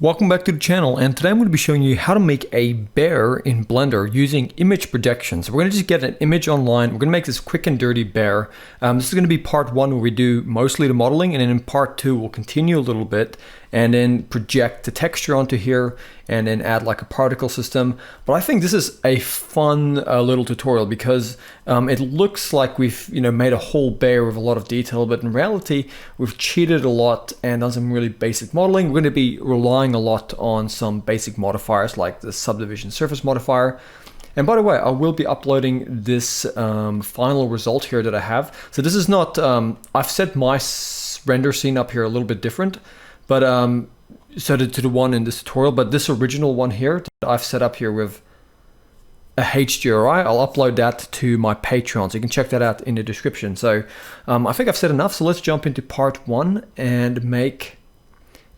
Welcome back to the channel, and today I'm going to be showing you how to make a bear in Blender using image projection. So we're going to just get an image online. We're going to make this quick and dirty bear. This is going to be part one where we do mostly the modeling, and then in part two we'll continue a little bit and then project the texture onto here and then add like a particle system. But I think this is a fun little tutorial because it looks like we've made a whole bear with a lot of detail, but in reality we've cheated a lot and done some really basic modeling. We're going to be relying a lot on some basic modifiers like the subdivision surface modifier. And by the way, I will be uploading this final result here that I have. So this is not, I've set my render scene up here a little bit different, but so to the one in this tutorial, but this original one here that I've set up here with a HDRI, I'll upload that to my Patreon, so you can check that out in the description. So I think I've said enough, so let's jump into part one and make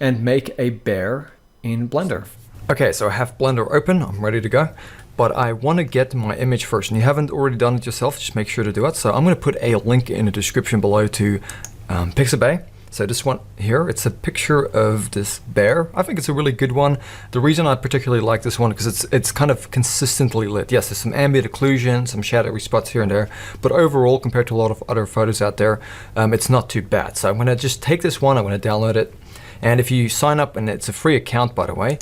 a bear in Blender. Okay, so I have Blender open, I'm ready to go, but I want to get my image first, and you haven't already done it yourself, just make sure to do it. So I'm going to put a link in the description below to Pixabay. So this one here, it's a picture of this bear. I think it's a really good one. The reason I particularly like this one because it's kind of consistently lit. Yes, there's some ambient occlusion, some shadowy spots here and there, but overall, compared to a lot of other photos out there, it's not too bad. So I'm gonna just take this one, I'm gonna download it. And if you sign up, and it's a free account by the way,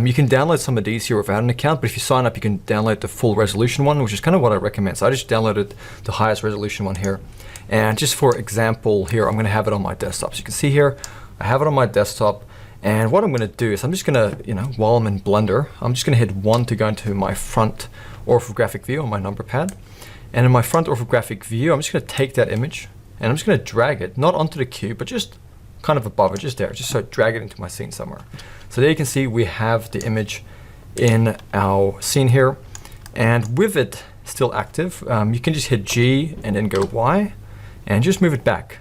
you can download some of these here without an account, but if you sign up, you can download the full resolution one, which is kind of what I recommend. So I just downloaded the highest resolution one here. And just for example here, I'm gonna have it on my desktop. So you can see here, I have it on my desktop. And what I'm gonna do is I'm just gonna, while I'm in Blender, I'm just gonna hit 1 to go into my front orthographic view on my number pad. And in my front orthographic view, I'm just gonna take that image and I'm just gonna drag it, not onto the cube, but just kind of above it, just there, just so drag it into my scene somewhere. So there you can see we have the image in our scene here. And with it still active, you can just hit G and then go Y and just move it back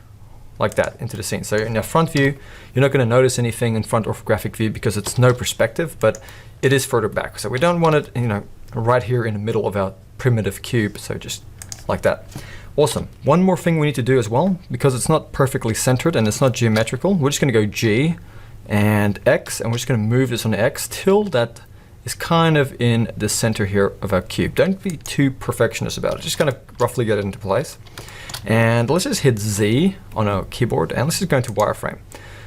like that into the scene. So in your front view, you're not gonna notice anything in front orthographic view because it's no perspective, but it is further back. So we don't want it, right here in the middle of our primitive cube. So just like that. Awesome. One more thing we need to do as well, because it's not perfectly centered and it's not geometrical, we're just gonna go G and X, and we're just gonna move this on the X till that is kind of in the center here of our cube. Don't be too perfectionist about it, just kind of roughly get it into place. And let's just hit Z on our keyboard and let's just go into wireframe.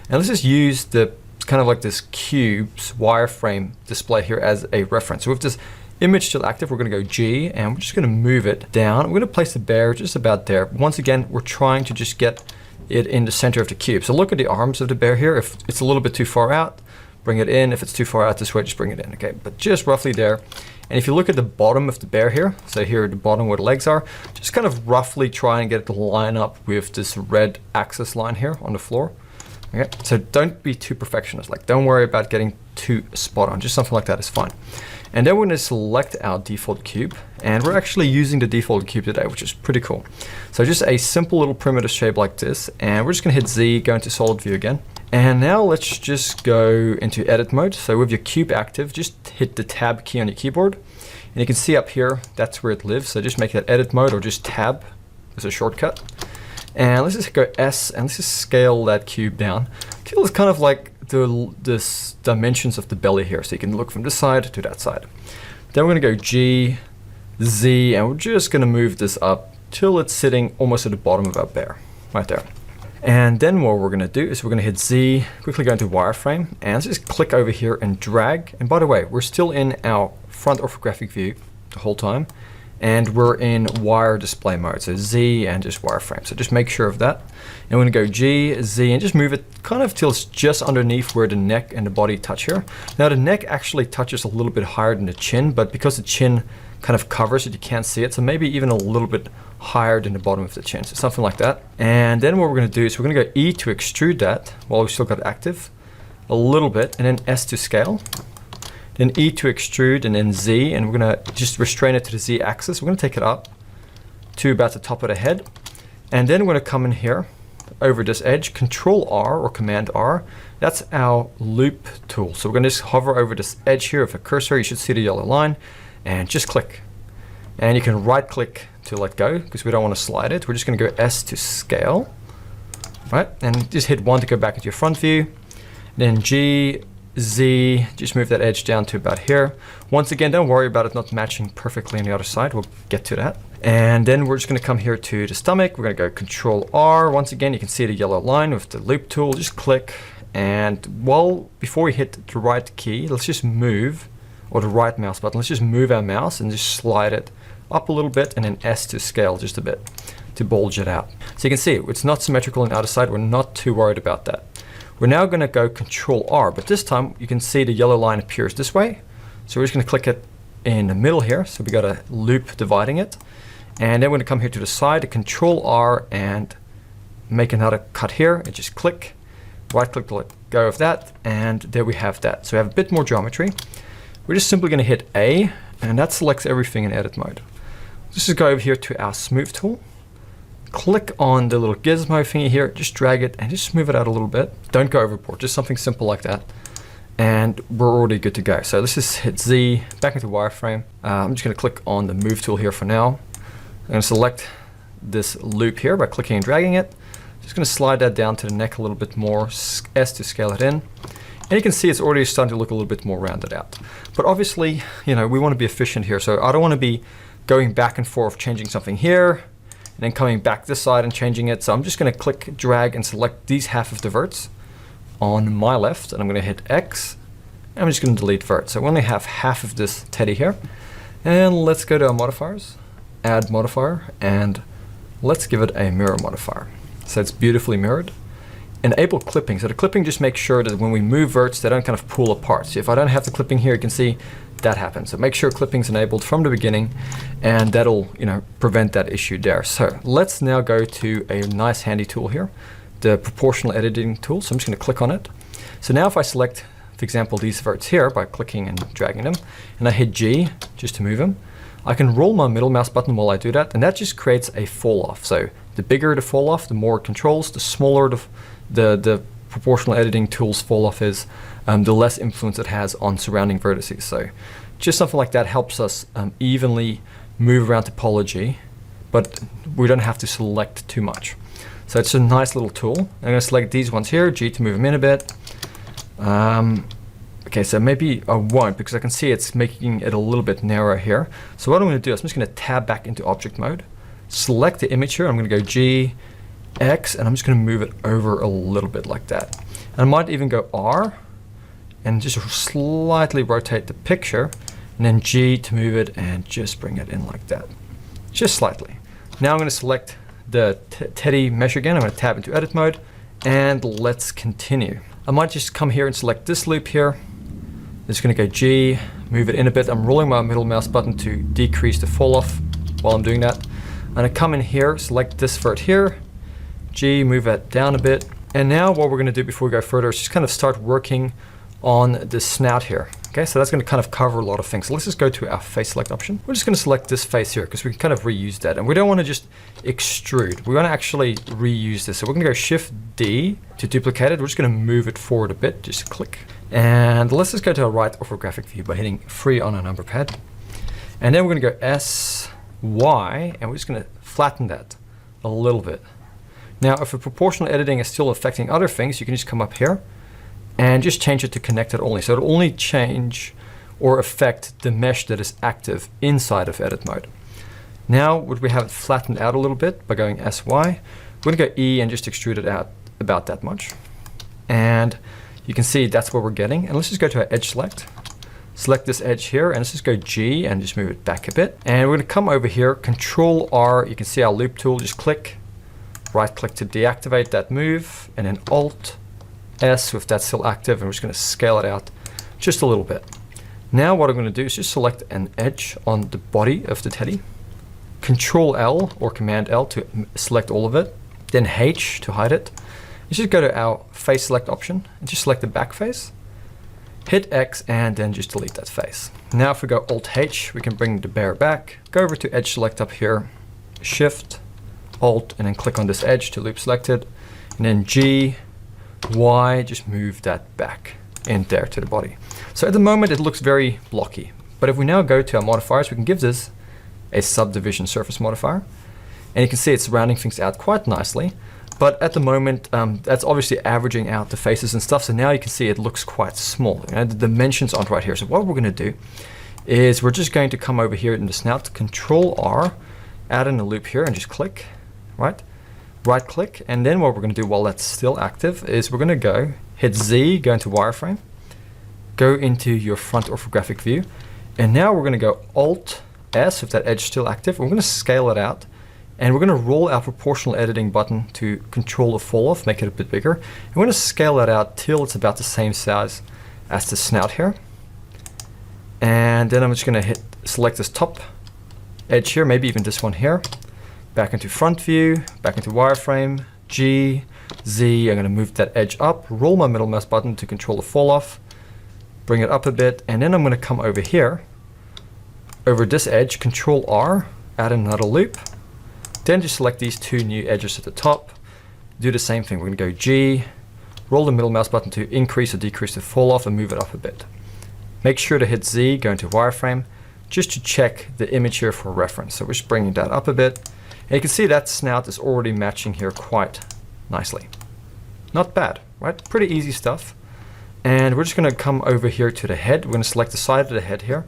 And let's just use the kind of like this cube's wireframe display here as a reference. So with this image still active, we're gonna go G and we're just gonna move it down. We're gonna place the bear just about there. Once again, we're trying to just get it in the center of the cube. So look at the arms of the bear here. If it's a little bit too far out, bring it in. If it's too far out this way, just bring it in, okay? But just roughly there. And if you look at the bottom of the bear here, so here at the bottom where the legs are, just kind of roughly try and get it to line up with this red axis line here on the floor. Okay, so don't be too perfectionist. Like, don't worry about getting too spot on. Just something like that is fine. And then we're gonna select our default cube, and we're actually using the default cube today, which is pretty cool. So just a simple little primitive shape like this, and we're just gonna hit Z, go into solid view again. And now let's just go into edit mode. So with your cube active, just hit the tab key on your keyboard. And you can see up here, that's where it lives. So just make that edit mode or just tab as a shortcut. And let's just go S and let's just scale that cube down till it's kind of like this dimensions of the belly here. So you can look from this side to that side. Then we're gonna go G, Z, and we're just gonna move this up till it's sitting almost at the bottom of our bear, right there. And then what we're gonna do is we're gonna hit Z, quickly go into wireframe, and let's just click over here and drag. And by the way, we're still in our front orthographic view the whole time, and we're in wire display mode, so Z and just wireframe. So just make sure of that. And we're gonna go G, Z, and just move it kind of till it's just underneath where the neck and the body touch here. Now the neck actually touches a little bit higher than the chin, but because the chin kind of covers it, you can't see it. So maybe even a little bit higher than the bottom of the chin, so something like that. And then what we're gonna do is we're gonna go E to extrude that while we still got active a little bit, and then S to scale. Then E to extrude, and then Z, and we're gonna just restrain it to the Z axis. We're gonna take it up to about the top of the head. And then we're gonna come in here over this edge, Control R or Command R. That's our loop tool. So we're gonna just hover over this edge here with a cursor. You should see the yellow line, and just click. And you can right click to let go because we don't wanna slide it. We're just gonna go S to scale, right? And just hit 1 to go back into your front view. Then G, Z, just move that edge down to about here. Once again, don't worry about it not matching perfectly on the other side. We'll get to that. And then we're just going to come here to the stomach. We're going to go Control R. Once again, you can see the yellow line with the loop tool. Just click. And before we hit the right key, let's just move, or the right mouse button, let's just move our mouse and just slide it up a little bit, and then S to scale just a bit to bulge it out. So you can see it's not symmetrical on the outer side. We're not too worried about that. We're now going to go Control R, but this time you can see the yellow line appears this way. So we're just going to click it in the middle here. So we got a loop dividing it. And then we're going to come here to the side, Control R, and make another cut here, and just click, right click to let go of that, and there we have that. So we have a bit more geometry. We're just simply going to hit A, and that selects everything in edit mode. Let's just go over here to our smooth tool. Click on the little gizmo thingy here, just drag it and just smooth it out a little bit. Don't go overboard, just something simple like that. And we're already good to go. So let's just hit Z, back into wireframe. I'm just going to click on the move tool here for now. I'm going to select this loop here by clicking and dragging it. Just going to slide that down to the neck a little bit more, S to scale it in. And you can see it's already starting to look a little bit more rounded out. But obviously, we want to be efficient here. So I don't want to be going back and forth, changing something here, and then coming back this side and changing it. So I'm just going to click, drag, and select these half of the verts on my left, and I'm going to hit X, and I'm just going to delete vert. So we only have half of this teddy here. And let's go to our modifiers, add modifier, and let's give it a mirror modifier. So it's beautifully mirrored. Enable clipping. So the clipping just makes sure that when we move verts, they don't kind of pull apart. So if I don't have the clipping here, you can see that happens. So make sure clipping's enabled from the beginning, and that'll prevent that issue there. So let's now go to a nice handy tool here, the proportional editing tool. So I'm just going to click on it. So now if I select, for example, these verts here by clicking and dragging them, and I hit G just to move them, I can roll my middle mouse button while I do that, and that just creates a fall off. So the bigger the fall off, the more it controls, the smaller the proportional editing tool's fall off is, the less influence it has on surrounding vertices. So just something like that helps us evenly move around topology, but we don't have to select too much. So it's a nice little tool. I'm going to select these ones here, G to move them in a bit. Okay, so maybe I won't, because I can see it's making it a little bit narrower here. So what I'm going to do is I'm just going to tab back into object mode, select the image here. I'm going to go G, X, and I'm just going to move it over a little bit like that. And I might even go R and just slightly rotate the picture, and then G to move it and just bring it in like that, just slightly. Now I'm going to select the teddy mesh again. I'm going to tab into edit mode, and let's continue. I might just come here and select this loop here. I'm just going to go G, move it in a bit. I'm rolling my middle mouse button to decrease the fall off while I'm doing that. I'm going to come in here, select this vert here, G, move it down a bit. And now what we're going to do before we go further is just kind of start working on the snout here. Okay, so that's going to kind of cover a lot of things. So let's just go to our face select option. We're just going to select this face here because we can kind of reuse that. And we don't want to just extrude. We want to actually reuse this. So we're going to go Shift D to duplicate it. We're just going to move it forward a bit, just click. And let's just go to our right orthographic view by hitting 3 on our number pad. And then we're going to go S, Y, and we're just going to flatten that a little bit. Now, if a proportional editing is still affecting other things, you can just come up here and just change it to connected only. So it'll only change or affect the mesh that is active inside of edit mode. Now, would we have it flattened out a little bit by going SY? We're gonna go E and just extrude it out about that much. And you can see that's what we're getting. And let's just go to our edge select. Select this edge here, and let's just go G and just move it back a bit. And we're gonna come over here, Control R, you can see our loop tool, just click, right click to deactivate that move, and then Alt S if that's still active, and we're just going to scale it out just a little bit. Now what I'm going to do is just select an edge on the body of the teddy, Control L or Command L to select all of it, then H to hide it. Let's just go to our face select option and just select the back face, hit X, and then just delete that face. Now if we go Alt H, we can bring the bear back, go over to edge select up here, Shift, Alt, and then click on this edge to loop selected, and then G, Y, just move that back in there to the body. So at the moment it looks very blocky, but if we now go to our modifiers, we can give this a subdivision surface modifier, and you can see it's rounding things out quite nicely. But at the moment, that's obviously averaging out the faces and stuff. So now you can see it looks quite small. You know, the dimensions aren't right here. So what we're going to do is we're just going to come over here in the snout, Control R, add in a loop here and just click, right click. And then what we're going to do while that's still active is we're going to go hit Z, go into wireframe, go into your front orthographic view. And now we're going to go Alt S if that edge is still active. We're going to scale it out. And we're going to roll our proportional editing button to control the fall off, make it a bit bigger. And we're going to scale that out till it's about the same size as the snout here. And then I'm just going to select this top edge here, maybe even this one here. Back into front view, back into wireframe, G, Z. I'm going to move that edge up, roll my middle mouse button to control the fall off, bring it up a bit, and then I'm going to come over here, over this edge, Control R, add another loop. Then just select these two new edges at the top. Do the same thing. We're going to go G, roll the middle mouse button to increase or decrease the fall off and move it up a bit. Make sure to hit Z, go into wireframe, just to check the image here for reference. So we're just bringing that up a bit. And you can see that snout is already matching here quite nicely. Not bad, right? Pretty easy stuff. And we're just going to come over here to the head. We're going to select the side of the head here.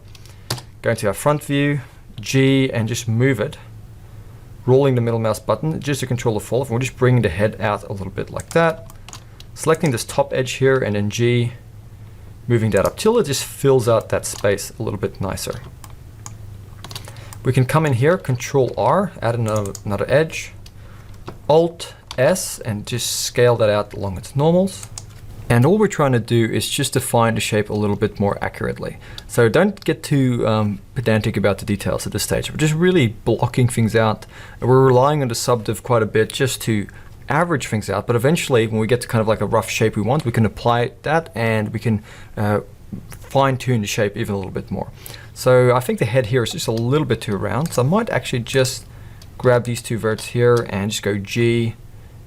Go into our front view, G, and just move it. Rolling the middle mouse button just to control the fall off. We're just bringing the head out a little bit like that. Selecting this top edge here and then G, moving that up till it just fills out that space a little bit nicer. We can come in here, Control R, add another edge, Alt S, and just scale that out along its normals. And all we're trying to do is just define the shape a little bit more accurately. So don't get too pedantic about the details at this stage. We're just really blocking things out. We're relying on the subdiv quite a bit just to average things out. But eventually, when we get to kind of like a rough shape we want, we can apply that and we can fine tune the shape even a little bit more. So I think the head here is just a little bit too round. So I might actually just grab these two verts here and just go G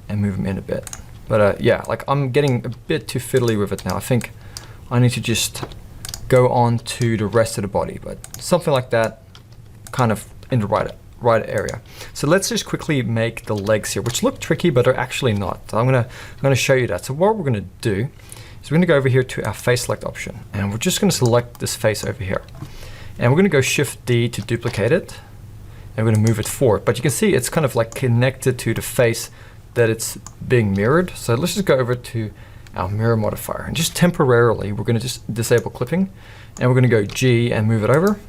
and move them in a bit. But yeah, like I'm getting a bit too fiddly with it now. I think I need to just go on to the rest of the body, but something like that, kind of in the right area. So let's just quickly make the legs here, which look tricky, but are actually not. So I'm gonna show you that. So what we're gonna do is we're gonna go over here to our face select option, and we're just gonna select this face over here. And we're gonna go Shift D to duplicate it, and we're gonna move it forward. But you can see it's kind of like connected to the face that it's being mirrored. So let's just go over to our mirror modifier, and just temporarily we're going to just disable clipping, and we're going to go G and move it over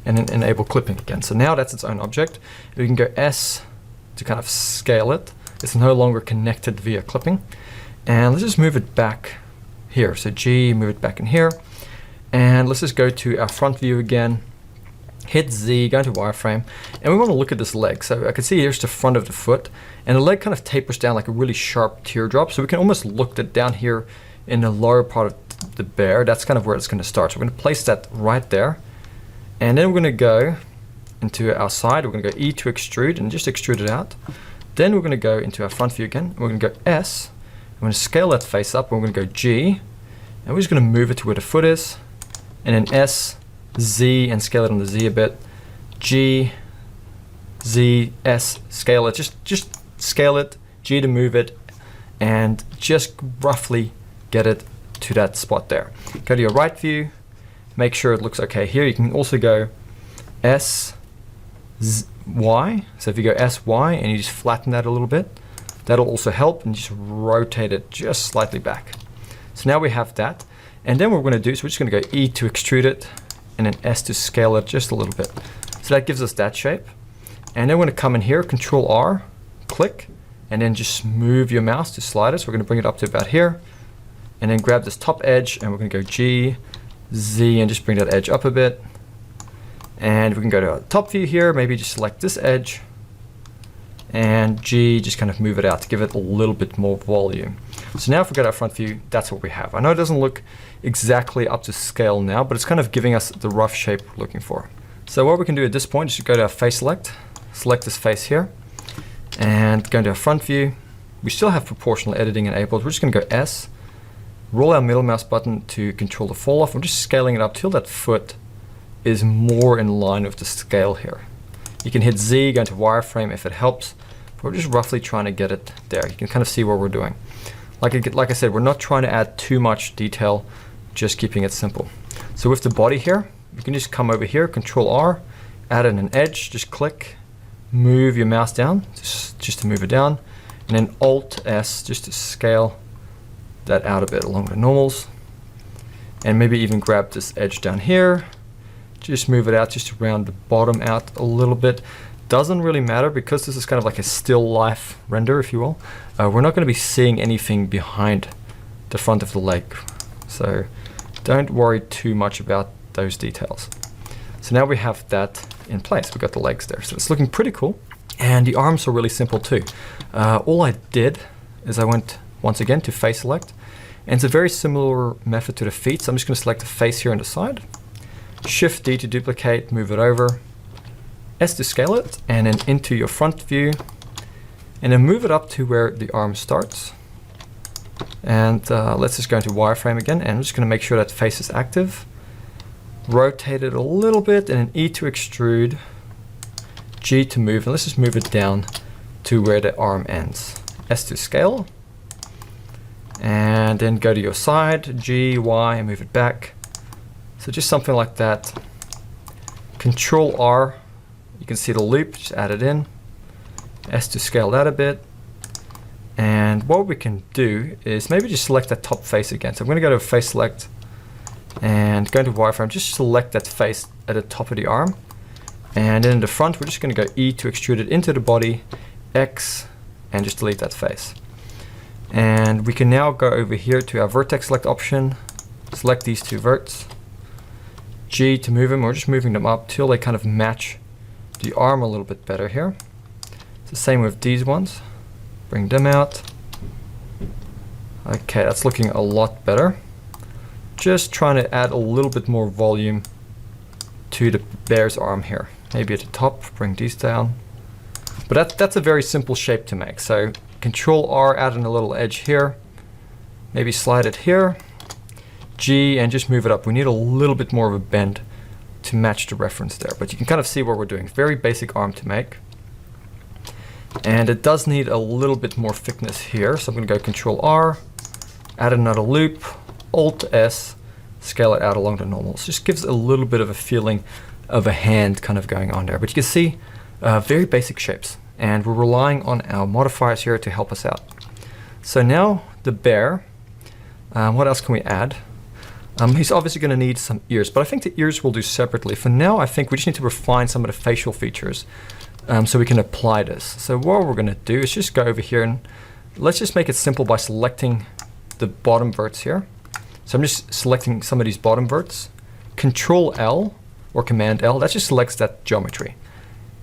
and then enable clipping again. So now that's its own object. We can go S to kind of scale it. It's no longer connected via clipping, and let's just move it back here. So G, move it back in here, and let's just go to our front view again, hit Z, go into wireframe, and we want to look at this leg. So I can see here's the front of the foot, and the leg kind of tapers down like a really sharp teardrop. So we can almost look at down here in the lower part of the bear. That's kind of where it's going to start. So we're going to place that right there, and then we're going to go into our side. We're going to go E to extrude and just extrude it out. Then we're going to go into our front view again. We're going to go S. I'm going to scale that face up. We're going to go G, and we're just going to move it to where the foot is, and then S, Z, and scale it on the Z a bit. G, Z, S, scale it. Just scale it. G to move it, and just roughly get it to that spot there. Go to your right view. Make sure it looks okay here. You can also go S, Z, Y. So if you go S, Y, and you just flatten that a little bit, that'll also help, and just rotate it just slightly back. So now we have that. And then what we're going to do is we're just going to go E to extrude it, and then S to scale it just a little bit. So that gives us that shape. And then we're going to come in here, Control R, click, and then just move your mouse to slide it. So we're going to bring it up to about here, and then grab this top edge, and we're going to go G, Z, and just bring that edge up a bit. And we can go to our top view here, maybe just select this edge, and G, just kind of move it out to give it a little bit more volume. So now if we go to our front view, that's what we have. I know it doesn't look exactly up to scale now, but it's kind of giving us the rough shape we're looking for. So what we can do at this point is to go to our face select this face here, and go into our front view. We still have proportional editing enabled. We're just going to go S, roll our middle mouse button to control the fall off. I'm just scaling it up till that foot is more in line with the scale here. You can hit Z, go into wireframe if it helps, We're just roughly trying to get it there. You can kind of see what we're doing. Like I said, we're not trying to add too much detail, just keeping it simple. So with the body here, you can just come over here, Control R, add in an edge, just click, move your mouse down, just to move it down, and then Alt S just to scale that out a bit along the normals. And maybe even grab this edge down here, just move it out just to round the bottom out a little bit. Doesn't really matter because this is kind of like a still life render, if you will. We're not going to be seeing anything behind the front of the leg. So don't worry too much about those details. So now we have that in place. We've got the legs there. So it's looking pretty cool. And the arms are really simple too. All I did is I went once again to face select. And it's a very similar method to the feet. So I'm just going to select the face here on the side. Shift D to duplicate, move it over. S to scale it, and then into your front view, and then move it up to where the arm starts. And let's just go into wireframe again, and I'm just going to make sure that face is active. Rotate it a little bit, and then E to extrude, G to move, and let's just move it down to where the arm ends. S to scale, and then go to your side, G, Y, and move it back. So just something like that. Control R. You can see the loop, just add it in. S to scale that a bit. And what we can do is maybe just select that top face again. So I'm going to go to face select and go into wireframe, just select that face at the top of the arm. And then in the front, we're just going to go E to extrude it into the body, X, and just delete that face. And we can now go over here to our vertex select option, select these two verts, G to move them. We're just moving them up till they kind of match the arm a little bit better here. It's the same with these ones. Bring them out. Okay, that's looking a lot better. Just trying to add a little bit more volume to the bear's arm here. Maybe at the top, bring these down. But that's a very simple shape to make. So Control R, add in a little edge here. Maybe slide it here. G, and just move it up. We need a little bit more of a bend to match the reference there, but you can kind of see what we're doing. Very basic arm to make. And it does need a little bit more thickness here, so I'm going to go Control R, add another loop, Alt S, scale it out along the normals. Just gives a little bit of a feeling of a hand kind of going on there, but you can see very basic shapes, and we're relying on our modifiers here to help us out. So now the bear, what else can we add? He's obviously going to need some ears, but I think the ears we'll do separately. For now, I think we just need to refine some of the facial features so we can apply this. So what we're going to do is just go over here and let's just make it simple by selecting the bottom verts here. So I'm just selecting some of these bottom verts. Control L or Command L, that just selects that geometry.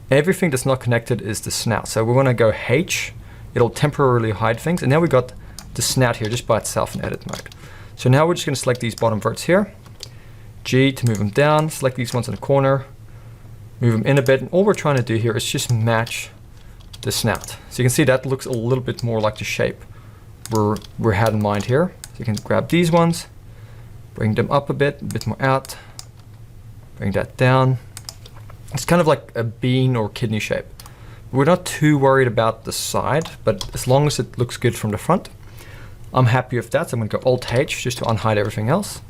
Everything that's not connected is the snout. So we're going to go H, it'll temporarily hide things, and now we got the snout here just by itself in edit mode. So now we're just going to select these bottom verts here. G to move them down, select these ones in the corner, move them in a bit, and all we're trying to do here is just match the snout. So you can see that looks a little bit more like the shape we had in mind here. So you can grab these ones, bring them up a bit more out, bring that down. It's kind of like a bean or kidney shape. We're not too worried about the side, but as long as it looks good from the front, I'm happy with that. So I'm going to go Alt H just to unhide everything else.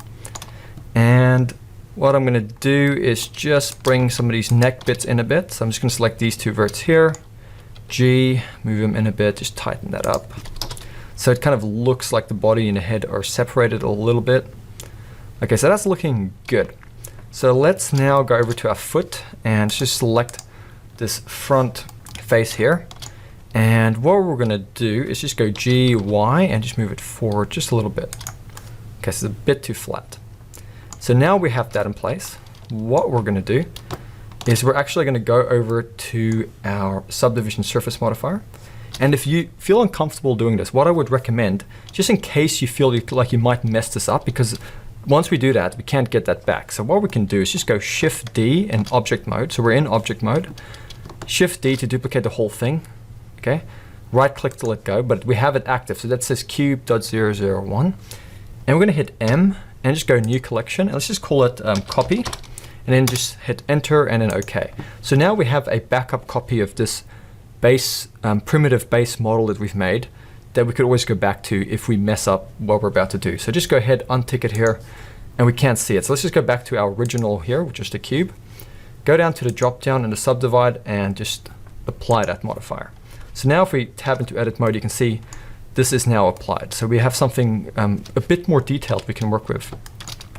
And what I'm going to do is just bring some of these neck bits in a bit. So I'm just going to select these two verts here. G, move them in a bit, just tighten that up. So it kind of looks like the body and the head are separated a little bit. Okay, so that's looking good. So let's now go over to our foot and just select this front face here. And what we're going to do is just go G, Y, and just move it forward just a little bit. Okay, so it's a bit too flat. So now we have that in place. What we're going to do is we're actually going to go over to our subdivision surface modifier. And if you feel uncomfortable doing this, what I would recommend, just in case you feel like you might mess this up, because once we do that, we can't get that back. So what we can do is just go Shift D in object mode. So we're in object mode. Shift D to duplicate the whole thing. Okay, right click to let go, but we have it active. So that says cube.001. And we're going to hit M and just go new collection. And let's just call it copy. And then just hit enter and then OK. So now we have a backup copy of this base, primitive base model that we've made that we could always go back to if we mess up what we're about to do. So just go ahead, untick it here, and we can't see it. So let's just go back to our original here, which is the cube. Go down to the drop down and the subdivide and just apply that modifier. So now if we tab into edit mode, you can see this is now applied. So we have something a bit more detailed we can work with.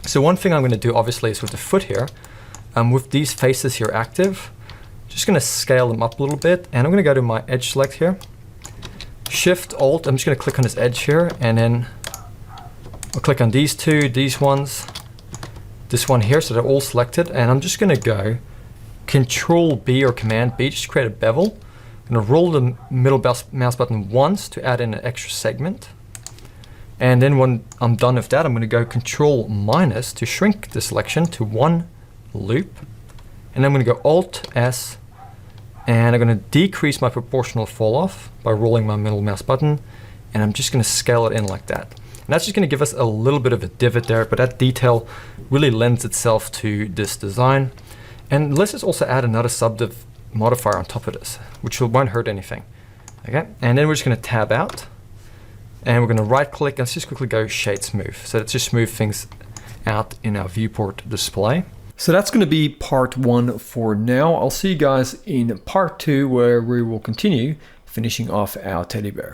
So one thing I'm going to do obviously is with the foot here, with these faces here active, just going to scale them up a little bit, and I'm going to go to my edge select here, Shift Alt, I'm just going to click on this edge here, and then I'll click on these two, these ones, this one here, so they're all selected, and I'm just going to go Control B or Command B, just create a bevel. I'm going to roll the middle mouse button once to add in an extra segment. And then when I'm done with that, I'm going to go Control minus to shrink the selection to one loop. And then I'm going to go Alt S, and I'm going to decrease my proportional fall off by rolling my middle mouse button. And I'm just going to scale it in like that. And that's just going to give us a little bit of a divot there, but that detail really lends itself to this design. And let's just also add another subdiv modifier on top of this, which won't hurt anything. Okay, and then we're just going to tab out, and we're going to right click, and let's just quickly go Shade Smooth. So let's just smooth things out in our viewport display. So that's going to be part 1 for now. I'll see you guys in part 2, where we will continue finishing off our teddy bear.